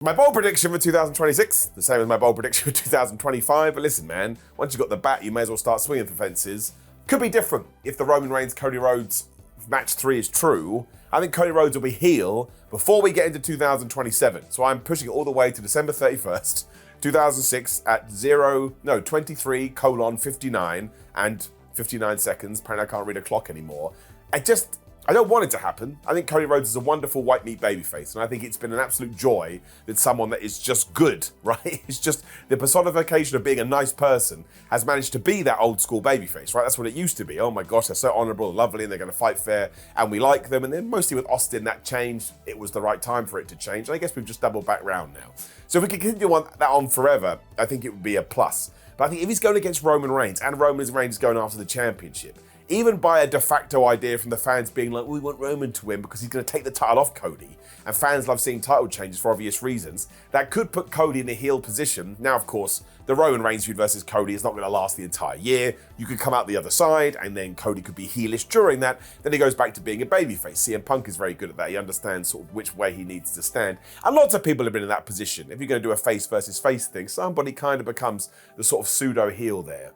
My bold prediction for 2026, the same as my bold prediction for 2025. But listen, man, once you've got the bat, you may as well start swinging for fences. Could be different if the Roman Reigns Cody Rhodes match 3 is true. I think Cody Rhodes will be heel before we get into 2027. So I'm pushing it all the way to December 31st, 2006 at 23:59 and 59 seconds. Apparently I can't read a clock anymore. I don't want it to happen. I think Cody Rhodes is a wonderful white meat babyface, and I think it's been an absolute joy that someone that is just good, right? It's just the personification of being a nice person has managed to be that old school babyface, right? That's what it used to be. Oh my gosh, they're so honorable and lovely, and they're going to fight fair, and we like them. And then mostly with Austin, that changed. It was the right time for it to change. And I guess we've just doubled back round now. So if we can continue that on forever, I think it would be a plus. But I think if he's going against Roman Reigns, and Roman Reigns is going after the championship, even by a de facto idea from the fans being like, we want Roman to win because he's going to take the title off Cody, and fans love seeing title changes for obvious reasons, that could put Cody in a heel position. Now, of course, the Roman Reigns feud versus Cody is not going to last the entire year. You could come out the other side, and then Cody could be heelish during that. Then he goes back to being a babyface. CM Punk is very good at that. He understands sort of which way he needs to stand. And lots of people have been in that position. If you're going to do a face versus face thing, somebody kind of becomes the sort of pseudo heel there.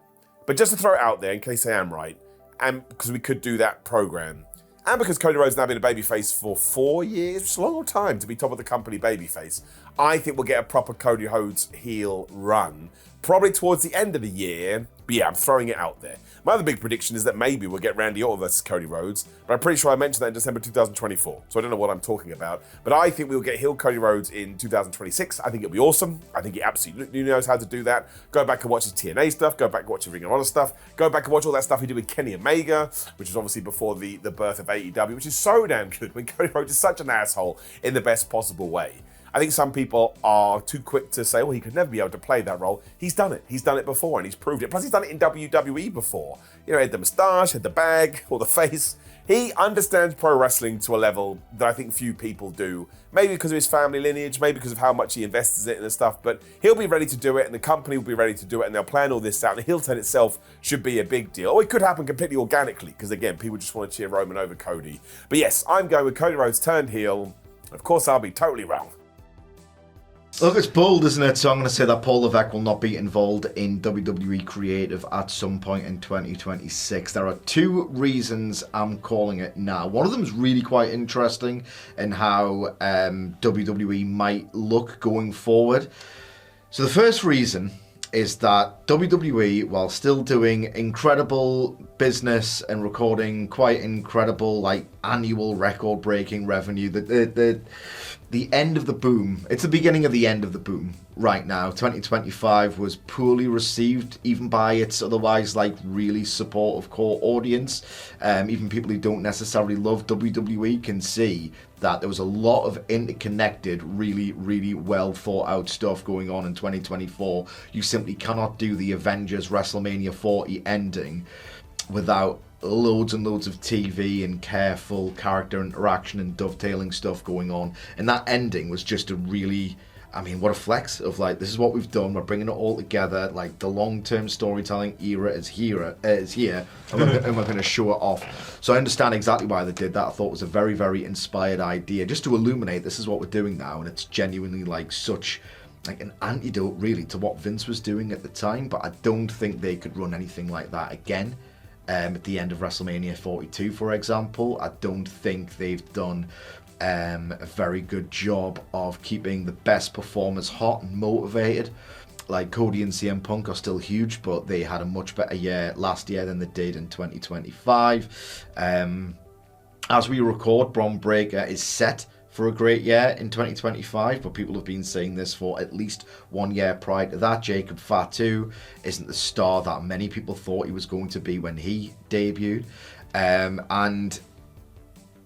But just to throw it out there, in case I am right, and because we could do that program, and because Cody Rhodes has now been a babyface for 4 years, which is a long time to be top of the company babyface, I think we'll get a proper Cody Rhodes heel run, probably towards the end of the year. But yeah, I'm throwing it out there. My other big prediction is that maybe we'll get Randy Orton versus Cody Rhodes, but I'm pretty sure I mentioned that in December 2024, so I don't know what I'm talking about. But I think we'll get heel Cody Rhodes in 2026. I think it'll be awesome. I think he absolutely knows how to do that. Go back and watch his TNA stuff, go back and watch his Ring of Honor stuff, go back and watch all that stuff he did with Kenny Omega, which is obviously before the birth of AEW, which is so damn good when Cody Rhodes is such an asshole in the best possible way. I think some people are too quick to say, well, he could never be able to play that role. He's done it. He's done it before, and he's proved it. Plus, he's done it in WWE before. You know, he had the moustache, had the bag, or the face. He understands pro wrestling to a level that I think few people do. Maybe because of his family lineage, maybe because of how much he invests in it and stuff, but he'll be ready to do it, and the company will be ready to do it, and they'll plan all this out, and the heel turn itself should be a big deal. Or it could happen completely organically, because again, people just want to cheer Roman over Cody. But yes, I'm going with Cody Rhodes turned heel. Of course, I'll be totally wrong. Look, it's bold, isn't it? So I'm going to say that Paul Levesque will not be involved in WWE Creative at some point in 2026. There are 2 reasons I'm calling it now. One of them is really quite interesting in how WWE might look going forward. So the first reason is that WWE, while still doing incredible business and recording quite incredible, like, annual record-breaking revenue, the end of the boom, it's the beginning of the end of the boom right now. 2025 was poorly received, even by its otherwise, like, really supportive core audience. Even people who don't necessarily love WWE can see that there was a lot of interconnected, really, really well thought out stuff going on in 2024. You simply cannot do the Avengers WrestleMania 40 ending without loads and loads of TV and careful character interaction and dovetailing stuff going on. And that ending was just a really, I mean, what a flex of, like, this is what we've done. We're bringing it all together. Like, the long-term storytelling era is here, and we're going to show it off. So I understand exactly why they did that. I thought it was a very, very inspired idea, just to illuminate this is what we're doing now, and it's genuinely, like, such, like, an antidote really to what Vince was doing at the time. But I don't think they could run anything like that again. At the end of WrestleMania 42, for example, I don't think they've done a very good job of keeping the best performers hot and motivated. Like, Cody and CM Punk are still huge, but they had a much better year last year than they did in 2025. As we record, Bron Breakker is set for a great year in 2025, but people have been saying this for at least 1 year prior to that. Jacob Fatu isn't the star that many people thought he was going to be when he debuted. And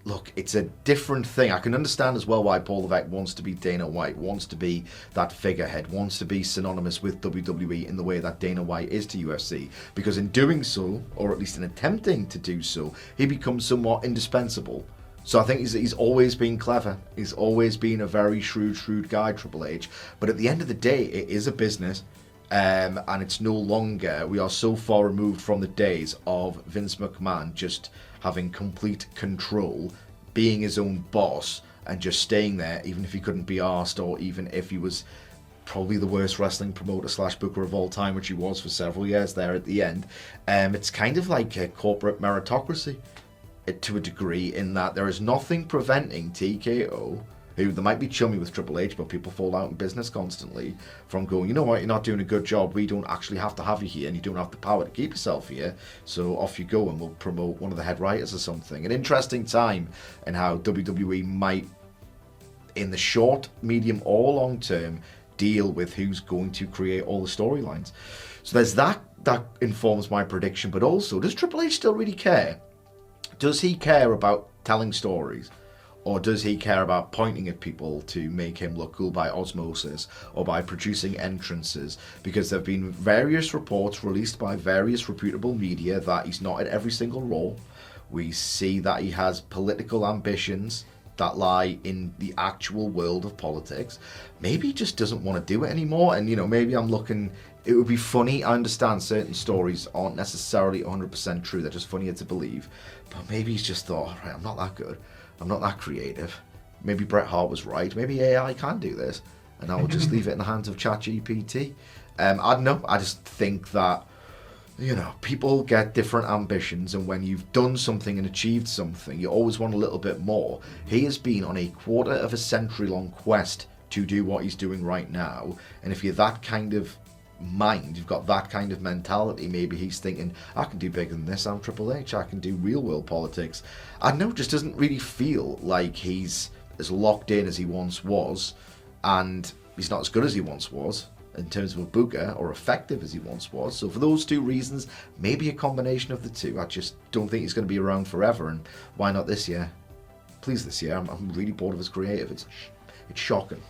look, it's a different thing. I can understand as well why Paul Levesque wants to be Dana White, wants to be that figurehead, wants to be synonymous with WWE in the way that Dana White is to UFC. Because in doing so, or at least in attempting to do so, he becomes somewhat indispensable. So I think he's always been clever. He's always been a very shrewd guy, Triple H. But at the end of the day, it is a business. And it's no longer, we are so far removed from the days of Vince McMahon just having complete control, being his own boss, and just staying there, even if he couldn't be asked, or even if he was probably the worst wrestling promoter / booker of all time, which he was for several years there at the end. It's kind of like a corporate meritocracy to a degree, in that there is nothing preventing TKO, who they might be chummy with Triple H, but people fall out in business constantly, from going, you know what, you're not doing a good job, we don't actually have to have you here, and you don't have the power to keep yourself here, so off you go, and we'll promote one of the head writers or something. An interesting time in how WWE might, in the short, medium, or long term, deal with who's going to create all the storylines. So there's that informs my prediction, but also, does Triple H still really care? Does he care about telling stories? Or does he care about pointing at people to make him look cool by osmosis, or by producing entrances? Because there have been various reports released by various reputable media that he's not at every single role. We see that he has political ambitions that lie in the actual world of politics. Maybe he just doesn't want to do it anymore, and maybe I'm looking, it would be funny. I understand certain stories aren't necessarily 100% true, they're just funnier to believe, but maybe he's just thought, alright, I'm not that good, I'm not that creative, maybe Bret Hart was right, maybe AI can do this, and I will just leave it in the hands of ChatGPT. I don't know, I just think that people get different ambitions, and when you've done something and achieved something, you always want a little bit more. He has been on a quarter of a century long quest to do what he's doing right now, and if you're that kind of mind, you've got that kind of mentality, maybe he's thinking, I can do bigger than this, I'm Triple H, I can do real world politics. I know, it just doesn't really feel like he's as locked in as he once was, and he's not as good as he once was in terms of a booker, or effective as he once was. So for those two reasons, maybe a combination of the two. I just don't think he's going to be around forever, and why not this year? Please, this year. I'm really bored of his creative. It's shocking.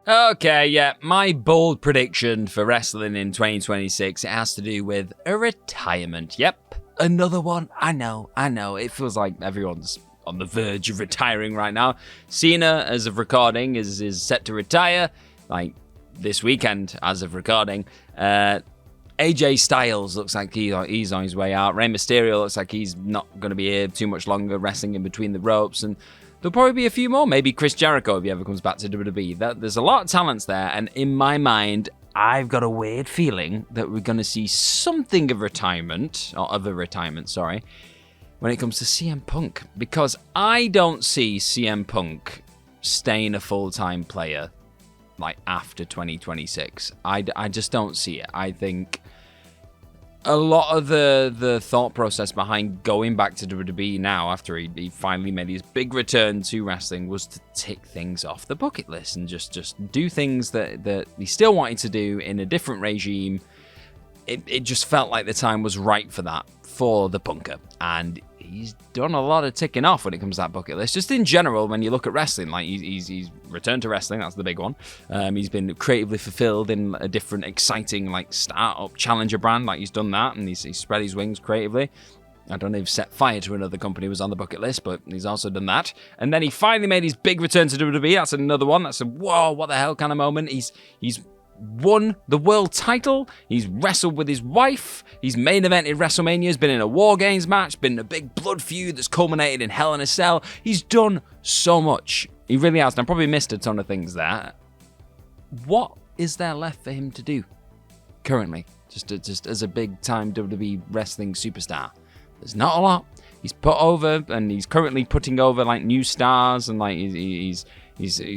Okay, yeah, my bold prediction for wrestling in 2026, it has to do with a retirement. Yep, another one. I know. It feels like everyone's on the verge of retiring right now. Cena, as of recording, is set to retire, like this weekend, as of recording. AJ Styles looks like he's on his way out. Rey Mysterio looks like he's not going to be here too much longer, wrestling in between the ropes. And there'll probably be a few more. Maybe Chris Jericho, if he ever comes back to WWE. There's a lot of talents there, and in my mind, I've got a weird feeling that we're going to see something of a retirement, when it comes to CM Punk, because I don't see CM Punk staying a full-time player like after 2026. I just don't see it. I think a lot of the thought process behind going back to WWE now, after he finally made his big return to wrestling, was to tick things off the bucket list and just do things that he still wanted to do in a different regime. It just felt like the time was right for that, for the Punker. And he's done a lot of ticking off when it comes to that bucket list. Just in general, when you look at wrestling, like he's returned to wrestling, that's the big one. He's been creatively fulfilled in a different, exciting, like start-up challenger brand. Like he's done that, and he's spread his wings creatively. I don't know if Set Fire to another company was on the bucket list, but he's also done that. And then he finally made his big return to WWE. That's another one. That's a whoa, what the hell kind of moment. He's won the world title, he's wrestled with his wife, he's main evented WrestleMania, he's been in a War Games match, been in a big blood feud that's culminated in Hell in a Cell. He's done so much. He really has, and I probably missed a ton of things there. What is there left for him to do currently, just as a big time WWE wrestling superstar? There's not a lot. He's put over, and he's currently putting over like new stars, and like he's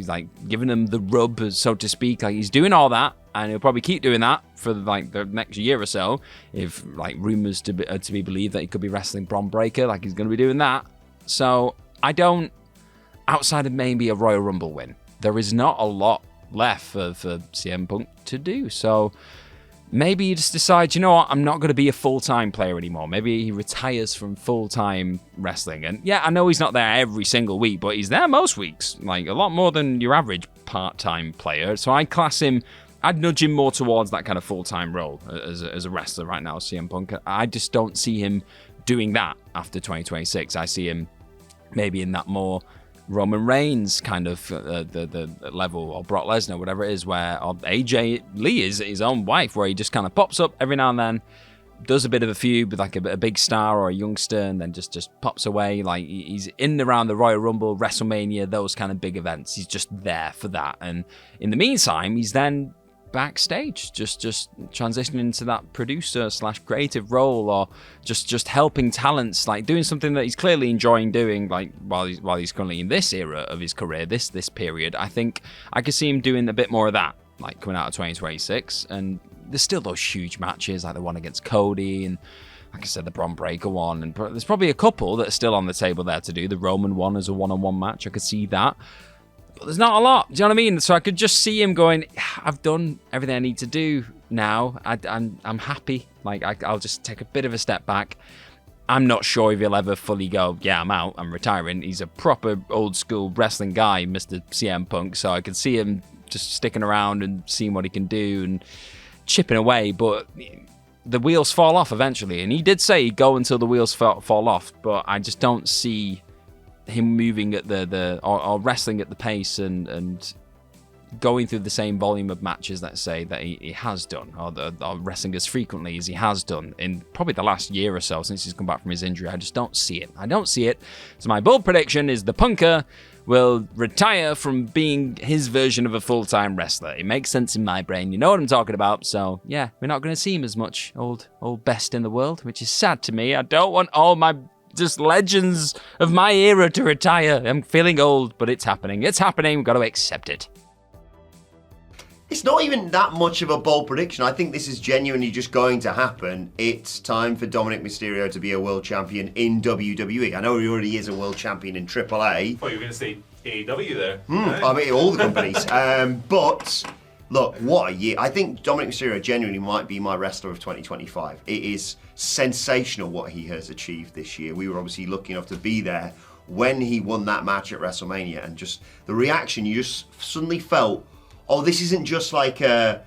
like giving them the rub, so to speak. Like he's doing all that, and he'll probably keep doing that for like the next year or so, if like rumors to be believed that he could be wrestling Bron Breakker. Like he's going to be doing that. So I don't, outside of maybe a Royal Rumble win, there is not a lot left for CM Punk to do. So maybe he just decides, you know what, I'm not going to be a full-time player anymore. Maybe he retires from full-time wrestling. And yeah, I know he's not there every single week, but he's there most weeks, like a lot more than your average part-time player. So I'd nudge him more towards that kind of full-time role as a wrestler right now, CM Punk. I just don't see him doing that after 2026. I see him maybe in that more Roman Reigns kind of the level, or Brock Lesnar, whatever it is, where AJ Lee is his own wife, where he just kind of pops up every now and then, does a bit of a feud with like a big star or a youngster and then just pops away. Like he's in and around the Royal Rumble, WrestleMania, those kind of big events. He's just there for that. And in the meantime, he's then backstage, just transitioning into that producer / creative role, or just helping talents, like doing something that he's clearly enjoying doing, like while he's currently in this era of his career, this period. I think I could see him doing a bit more of that, like coming out of 2026. And there's still those huge matches, like the one against Cody, and like I said, the Braun Breaker one, and there's probably a couple that are still on the table there to do. The Roman one as a one-on-one match, I could see that. But there's not a lot, do you know what I mean? So I could just see him going, I've done everything I need to do now. I'm happy. Like, I'll just take a bit of a step back. I'm not sure if he'll ever fully go, yeah, I'm out, I'm retiring. He's a proper old school wrestling guy, Mr. CM Punk. So I could see him just sticking around and seeing what he can do and chipping away. But the wheels fall off eventually. And he did say he'd go until the wheels fall off. But I just don't see him moving at or wrestling at the pace and going through the same volume of matches, let's say, that he has done, or wrestling as frequently as he has done in probably the last year or so since he's come back from his injury. I just don't see it. So my bold prediction is the Punker will retire from being his version of a full-time wrestler. It makes sense in my brain. You know what I'm talking about. So yeah, we're not going to see him as much, old best in the world, which is sad to me. I don't want all my just legends of my era to retire. I'm feeling old, but it's happening. It's happening. We've got to accept it. It's not even that much of a bold prediction. I think this is genuinely just going to happen. It's time for Dominik Mysterio to be a world champion in WWE. I know he already is a world champion in AAA. I thought you were going to say AEW there. Right. I mean, all the companies. But look, what a year. I think Dominik Mysterio genuinely might be my wrestler of 2025. It is sensational what he has achieved this year. We were obviously lucky enough to be there when he won that match at WrestleMania, and just the reaction, you just suddenly felt, oh, this isn't just like a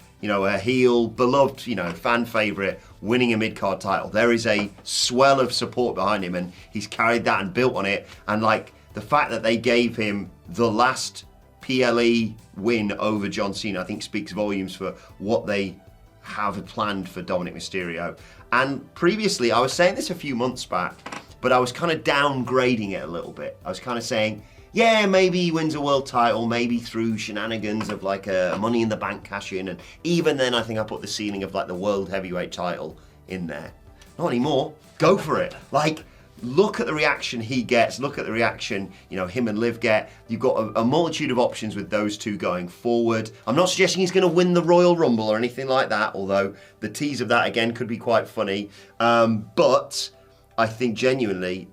heel, beloved, fan favorite winning a mid-card title. There is a swell of support behind him, and he's carried that and built on it. And like the fact that they gave him the last PLE win over John Cena, I think speaks volumes for what they have planned for Dominik Mysterio. And previously, I was saying this a few months back, but I was kind of downgrading it a little bit. I was kind of saying, yeah, maybe he wins a world title, maybe through shenanigans of like a Money in the Bank cash-in, and even then I think I put the ceiling of like the world heavyweight title in there. Not anymore. Go for it. Like, look at the reaction he gets, look at the reaction, him and Liv get. You've got a multitude of options with those two going forward. I'm not suggesting he's going to win the Royal Rumble or anything like that, although the tease of that again could be quite funny. But I think genuinely,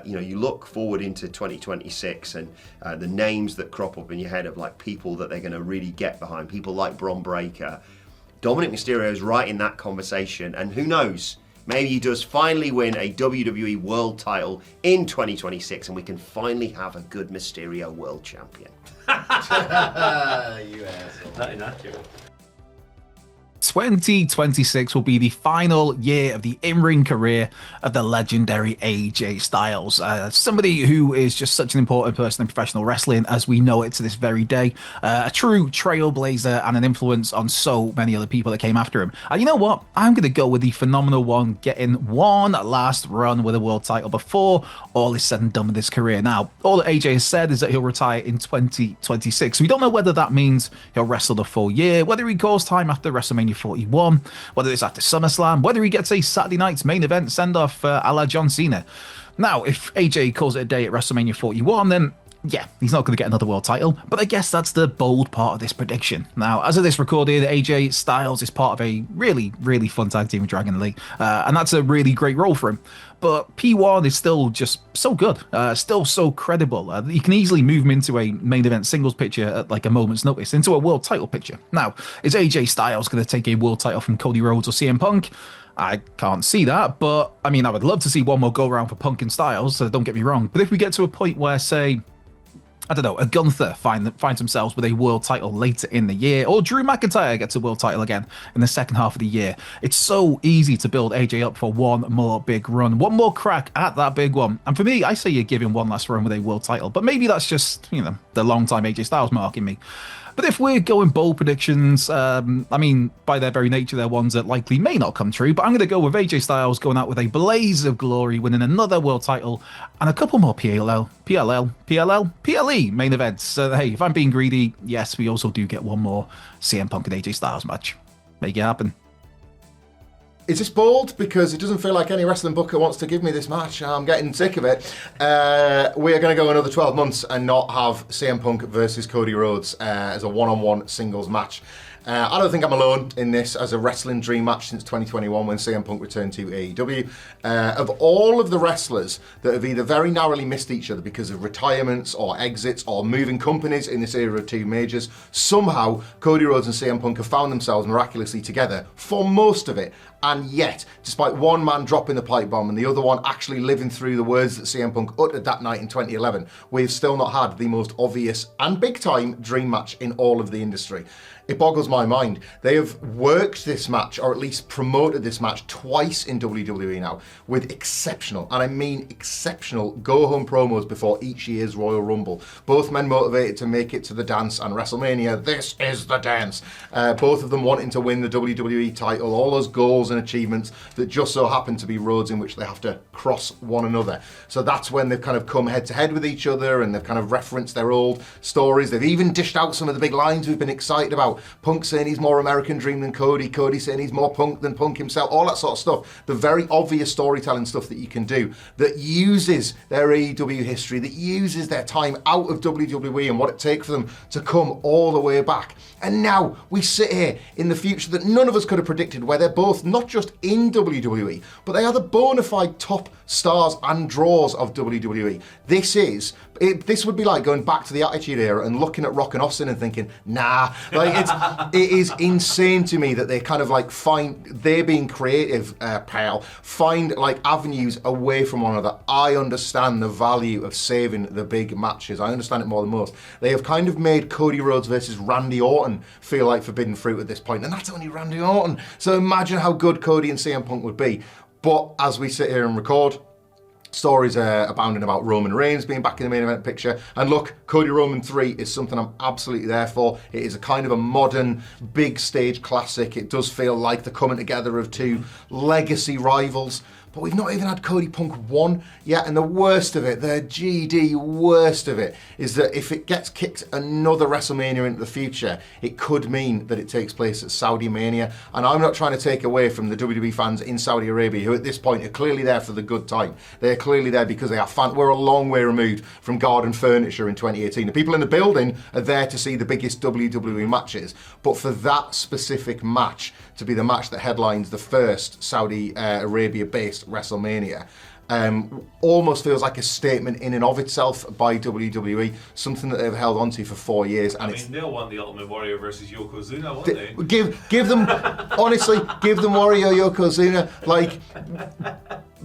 you look forward into 2026 and the names that crop up in your head of like people that they're going to really get behind, people like Braun Breaker. Dominik Mysterio is right in that conversation, and who knows, maybe he does finally win a WWE World title in 2026 and we can finally have a good Mysterio World Champion. You asshole. That inaccurate. 2026 will be the final year of the in-ring career of the legendary AJ Styles. Somebody who is just such an important person in professional wrestling as we know it to this very day. A true trailblazer and an influence on so many other people that came after him. And you know what? I'm going to go with the phenomenal one, getting one last run with a world title before all is said and done with his career. Now, all that AJ has said is that he'll retire in 2026. We don't know whether that means he'll wrestle the full year, whether he calls time after WrestleMania 41, whether it's after SummerSlam, whether he gets a Saturday night's main event send-off a la John Cena. Now, if AJ calls it a day at WrestleMania 41, then yeah, he's not going to get another world title, but I guess that's the bold part of this prediction. Now, as of this recording, AJ Styles is part of a really, really fun tag team with Dragon Lee, and that's a really great role for him. But P1 is still just so good, still so credible. You can easily move him into a main event singles picture at like a moment's notice, into a world title picture. Now, is AJ Styles going to take a world title from Cody Rhodes or CM Punk? I can't see that, but I mean, I would love to see one more go around for Punk and Styles, so don't get me wrong. But if we get to a point where, say, I don't know, a Gunther finds themselves with a world title later in the year, or Drew McIntyre gets a world title again in the second half of the year. It's so easy to build AJ up for one more big run, one more crack at that big one. And for me, I say you give him one last run with a world title, but maybe that's just, the long time AJ Styles mark in me. But if we're going bold predictions, I mean, by their very nature, they're ones that likely may not come true. But I'm going to go with AJ Styles going out with a blaze of glory, winning another world title, and a couple more PLE main events. So, hey, if I'm being greedy, yes, we also do get one more CM Punk and AJ Styles match. Make it happen. Is this bold? Because it doesn't feel like any wrestling booker wants to give me this match. I'm getting sick of it. We are going to go another 12 months and not have CM Punk versus Cody Rhodes as a one-on-one singles match. I don't think I'm alone in this as a wrestling dream match since 2021 when CM Punk returned to AEW. Of all of the wrestlers that have either very narrowly missed each other because of retirements or exits or moving companies in this era of two majors, somehow Cody Rhodes and CM Punk have found themselves miraculously together for most of it. And yet, despite one man dropping the pipe bomb and the other one actually living through the words that CM Punk uttered that night in 2011, we've still not had the most obvious and big-time dream match in all of the industry. It boggles my mind. They have worked this match, or at least promoted this match, twice in WWE now, with exceptional, and I mean exceptional, go-home promos before each year's Royal Rumble. Both men motivated to make it to the dance, and WrestleMania, this is the dance. Both of them wanting to win the WWE title, all those goals and achievements that just so happen to be roads in which they have to cross one another. So that's when they've kind of come head-to-head with each other, and they've kind of referenced their old stories. They've even dished out some of the big lines we've been excited about. Punk saying he's more American Dream than Cody, Cody saying he's more Punk than Punk himself, all that sort of stuff. The very obvious storytelling stuff that you can do that uses their AEW history, that uses their time out of WWE and what it takes for them to come all the way back. And now we sit here in the future that none of us could have predicted, where they're both not just in WWE, but they are the bona fide top stars and draws of WWE. This would be like going back to the Attitude Era and looking at Rock and Austin and thinking, nah. Like it is insane to me that they kind of like they're being creative, find like avenues away from one another. I understand the value of saving the big matches. I understand it more than most. They have kind of made Cody Rhodes versus Randy Orton feel like forbidden fruit at this point, and that's only Randy Orton. So imagine how good Cody and CM Punk would be. But as we sit here and record, stories are abounding about Roman Reigns being back in the main event picture. And look, Cody Roman 3 is something I'm absolutely there for. It is a kind of a modern, big stage classic. It does feel like the coming together of two legacy rivals. But we've not even had Cody Punk 1 yet, and the worst of it, the GD worst of it, is that if it gets kicked another WrestleMania into the future, it could mean that it takes place at Saudi Mania. And I'm not trying to take away from the WWE fans in Saudi Arabia, who at this point are clearly there for the good time. They're clearly there because they are we're a long way removed from Garden Furniture in 2018. The people in the building are there to see the biggest WWE matches. But for that specific match to be the match that headlines the first Saudi Arabia-based WrestleMania, almost feels like a statement in and of itself by WWE, something that they've held onto for 4 years. And they'll want the Ultimate Warrior versus Yokozuna, won't they? Give them, honestly, give them Warrior Yokozuna. Like,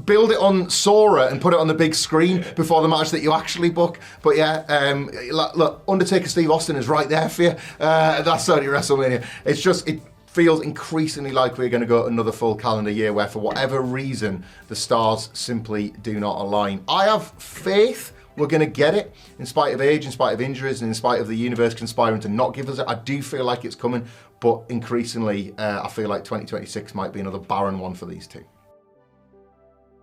build it on Sora and put it on the big screen before the match that you actually book. But yeah, look, Undertaker Steve Austin is right there for you. That's Saudi WrestleMania. It's just, it feels increasingly like we're going to go another full calendar year where, for whatever reason, the stars simply do not align. I have faith we're going to get it, in spite of age, in spite of injuries, and in spite of the universe conspiring to not give us it. I do feel like it's coming, but increasingly, I feel like 2026 might be another barren one for these two.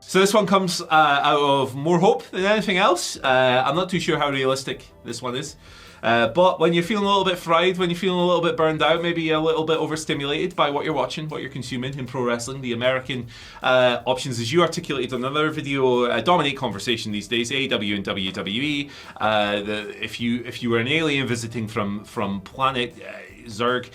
So this one comes out of more hope than anything else. I'm not too sure how realistic this one is. But when you're feeling a little bit fried, when you're feeling a little bit burned out, maybe a little bit overstimulated by what you're watching, what you're consuming in pro wrestling, the American options, as you articulated on another video, dominate conversation these days. AEW and WWE. If you were an alien visiting from planet Zerg,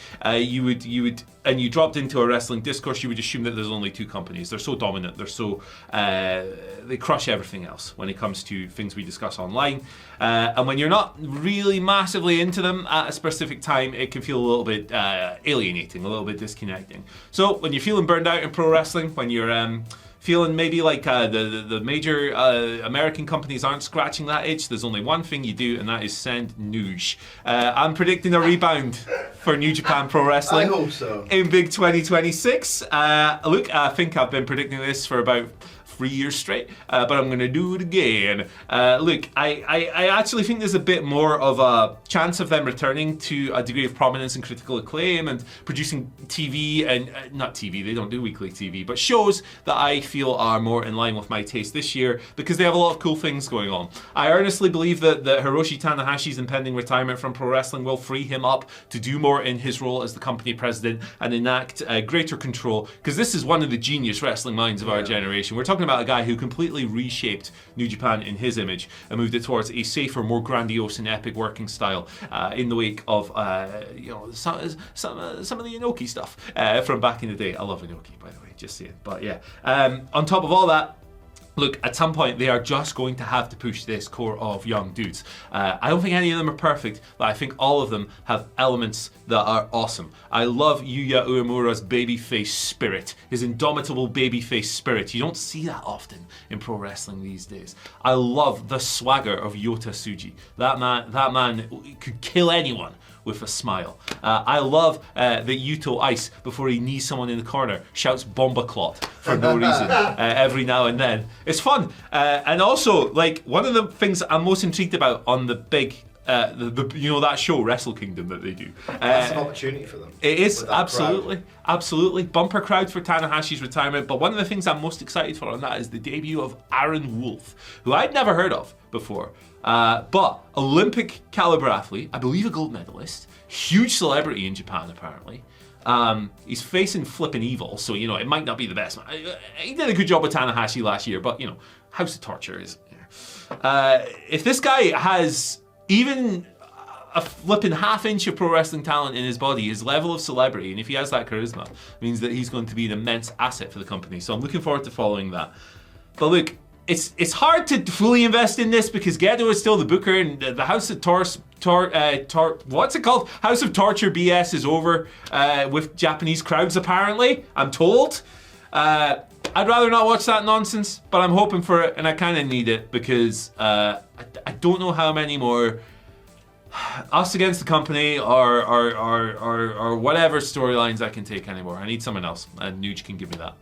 you would, and you dropped into a wrestling discourse, you would assume that there's only two companies. They're so dominant. They're so they crush everything else when it comes to things we discuss online. And when you're not really massively into them at a specific time, it can feel a little bit alienating, a little bit disconnecting. So when you're feeling burned out in pro wrestling, when you're feeling maybe like the major American companies aren't scratching that itch, there's only one thing you do, and that is send news. I'm predicting a rebound for New Japan Pro Wrestling. I hope so. In big 2026. Look, I think I've been predicting this for about 3 years straight, but I'm going to do it again. Look, I actually think there's a bit more of a chance of them returning to a degree of prominence and critical acclaim and producing TV and not TV, they don't do weekly TV, but shows that I feel are more in line with my taste this year because they have a lot of cool things going on. I earnestly believe that Hiroshi Tanahashi's impending retirement from pro wrestling will free him up to do more in his role as the company president and enact greater control, because this is one of the genius wrestling minds of our generation. We're talking about a guy who completely reshaped New Japan in his image and moved it towards a safer, more grandiose and epic working style in the wake of some of the Inoki stuff from back in the day. I love Inoki, by the way, just saying. But yeah, on top of all that, look, at some point they are just going to have to push this core of young dudes. I don't think any of them are perfect, but I think all of them have elements that are awesome. I love Yuya Uemura's babyface spirit, his indomitable babyface spirit. You don't see that often in pro wrestling these days. I love the swagger of Yota Tsuji. That man could kill anyone with a smile. I love that Yuto Ice, before he knees someone in the corner, shouts "Bomba Clot" for no reason every now and then. It's fun. And also, like, one of the things I'm most intrigued about on the big, that show, Wrestle Kingdom, that they do. That's an opportunity for them. It is, absolutely. Bumper crowd for Tanahashi's retirement, but one of the things I'm most excited for on that is the debut of Aaron Wolf, who I'd never heard of before. But Olympic caliber athlete, I believe a gold medalist, huge celebrity in Japan apparently. He's facing flippin' Evil, so it might not be the best. He did a good job with Tanahashi last year, but House of Torture is. If this guy has even a flipping half-inch of pro wrestling talent in his body, his level of celebrity, and if he has that charisma, means that he's going to be an immense asset for the company. So I'm looking forward to following that. But look, it's hard to fully invest in this because Gedo is still the booker, and the House of what's it called? House of Torture BS is over with Japanese crowds apparently, I'm told. I'd rather not watch that nonsense, but I'm hoping for it, and I kind of need it because I don't know how many more us against the company or whatever storylines I can take anymore. I need someone else, and Nuge can give me that.